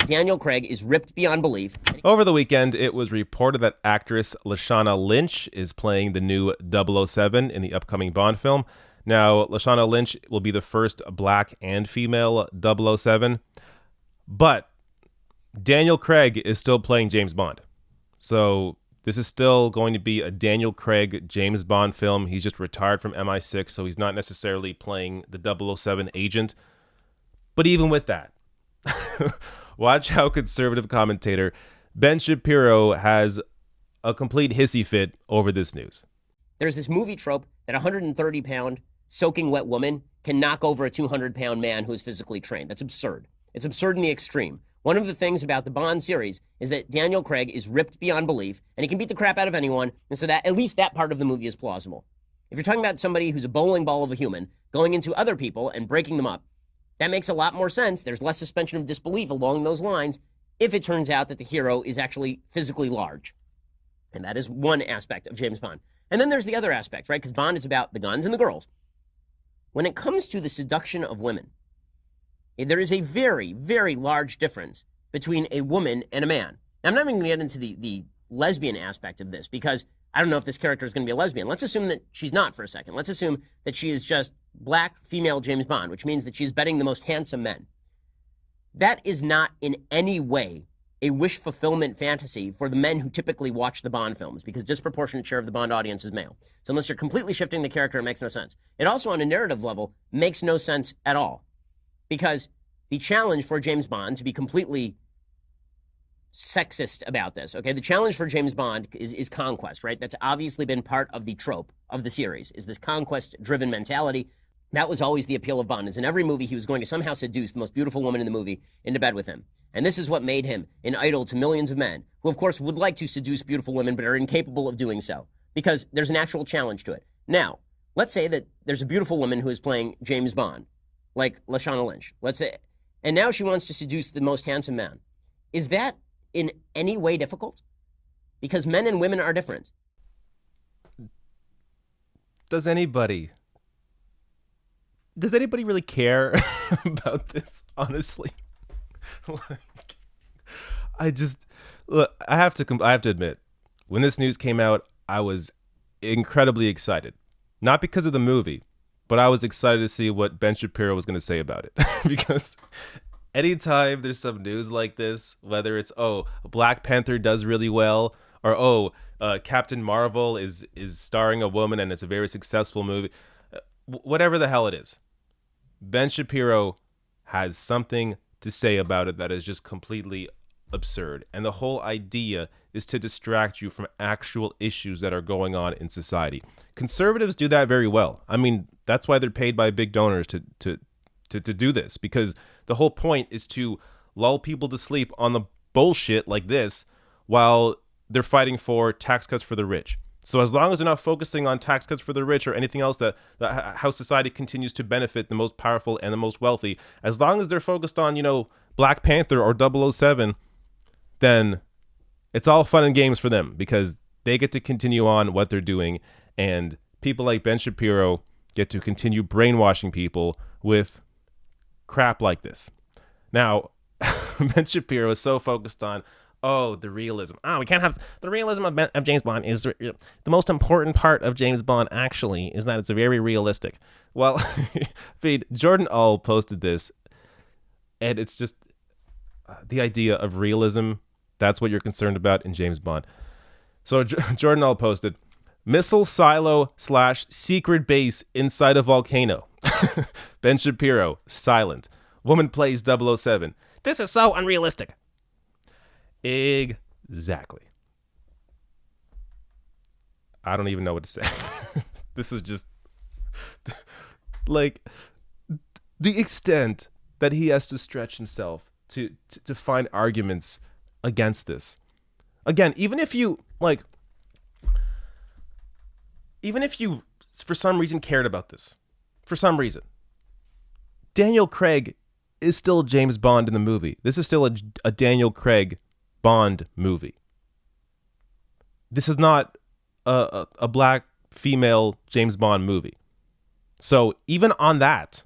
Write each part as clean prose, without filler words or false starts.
Daniel Craig is ripped beyond belief. Over the weekend, it was reported that actress Lashana Lynch is playing the new 007 in the upcoming Bond film. Now, Lashana Lynch will be the first black and female 007, but Daniel Craig is still playing James Bond. So this is still going to be a Daniel Craig James Bond film. He's just retired from MI6, so he's not necessarily playing the 007 agent. But even with that, watch how conservative commentator Ben Shapiro has a complete hissy fit over this news. There's this movie trope that a 130-pound soaking wet woman can knock over a 200-pound man who is physically trained. That's absurd. It's absurd in the extreme. One of the things about the Bond series is that Daniel Craig is ripped beyond belief, and he can beat the crap out of anyone, and so that at least that part of the movie is plausible. If you're talking about somebody who's a bowling ball of a human going into other people and breaking them up, that makes a lot more sense. There's less suspension of disbelief along those lines if it turns out that the hero is actually physically large. And that is one aspect of James Bond. And then there's the other aspect, right? Because Bond is about the guns and the girls. When it comes to the seduction of women, there is a very, very large difference between a woman and a man. Now, I'm not even going to get into the lesbian aspect of this because I don't know if this character is going to be a lesbian. Let's assume that she's not for a second. Let's assume that she is just black female James Bond, which means that she's betting the most handsome men. That is not in any way a wish fulfillment fantasy for the men who typically watch the Bond films, because disproportionate share of the Bond audience is male. So unless you're completely shifting the character, it makes no sense. It also, on a narrative level, makes no sense at all, because the challenge for James Bond, to be completely sexist about this, okay, the challenge for James Bond is conquest, right? That's obviously been part of the trope of the series, is this conquest-driven mentality. That was always the appeal of Bond, is in every movie he was going to somehow seduce the most beautiful woman in the movie into bed with him. And this is what made him an idol to millions of men, who of course would like to seduce beautiful women but are incapable of doing so, because there's an actual challenge to it. Now, let's say that there's a beautiful woman who is playing James Bond, like Lashana Lynch, let's say, and now she wants to seduce the most handsome man. Is that in any way difficult? Because men and women are different. Does anybody really care about this, honestly? I have to admit, when this news came out, I was incredibly excited. Not because of the movie, but I was excited to see what Ben Shapiro was going to say about it. Because anytime there's some news like this, whether it's, Black Panther does really well, or Captain Marvel is starring a woman and it's a very successful movie, whatever the hell it is, Ben Shapiro has something to say about it that is just completely absurd. And the whole idea is to distract you from actual issues that are going on in society. Conservatives do that very well. I mean, that's why they're paid by big donors to do this, because the whole point is to lull people to sleep on the bullshit like this while they're fighting for tax cuts for the rich. So as long as they're not focusing on tax cuts for the rich or anything else that how society continues to benefit the most powerful and the most wealthy, as long as they're focused on, Black Panther or 007, then it's all fun and games for them, because they get to continue on what they're doing, and people like Ben Shapiro get to continue brainwashing people with crap like this. Now, Ben Shapiro is so focused on, the realism. We can't have the realism of James Bond. Is the most important part of James Bond actually is that it's very realistic. Well, Jordan All posted this, and it's just the idea of realism. That's what you're concerned about in James Bond. So Jordan All posted, missile silo / secret base inside a volcano. Ben Shapiro, silent. Woman plays 007. This is so unrealistic. Exactly. I don't even know what to say. This is just like the extent that he has to stretch himself to find arguments against this. Again, even if you for some reason cared about this, for some reason, Daniel Craig is still James Bond in the movie. This is still a Daniel Craig Bond movie. This is not a black female James Bond movie. So even on that,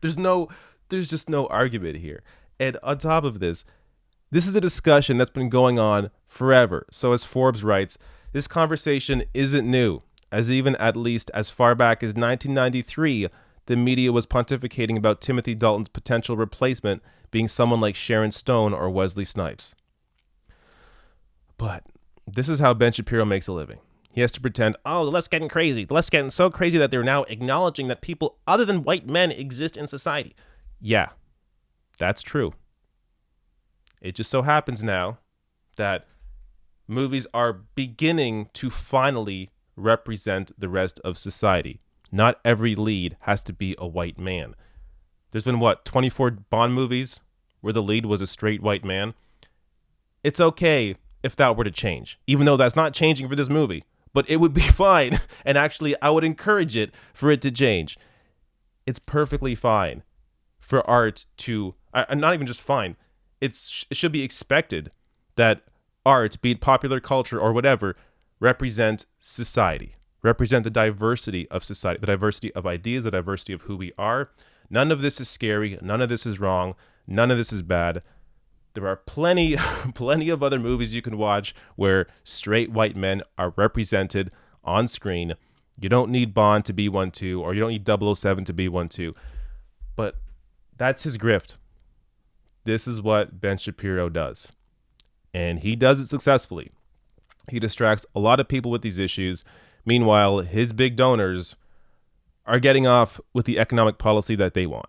there's no There's just no argument here. And on top of this is a discussion that's been going on forever. So as Forbes writes, this conversation isn't new, as even at least as far back as 1993, the media was pontificating about Timothy Dalton's potential replacement being someone like Sharon Stone or Wesley Snipes. But this is how Ben Shapiro makes a living. He has to pretend, oh, the left's getting crazy. The left's getting so crazy that they're now acknowledging that people other than white men exist in society. Yeah, that's true. It just so happens now that movies are beginning to finally represent the rest of society. Not every lead has to be a white man. There's been, 24 Bond movies where the lead was a straight white man? It's okay if that were to change, even though that's not changing for this movie. But it would be fine, and actually, I would encourage it for it to change. It's perfectly fine for art to, not even just fine, it should be expected that art, be it popular culture or whatever, represent society, represent the diversity of society, the diversity of ideas, the diversity of who we are. None of this is scary. None of this is wrong. None of this is bad. There are plenty of other movies you can watch where straight white men are represented on screen. You don't need Bond to be one too, or you don't need 007 to be one too. But that's his grift. This is what Ben Shapiro does. And he does it successfully. He distracts a lot of people with these issues. Meanwhile, his big donors are getting off with the economic policy that they want.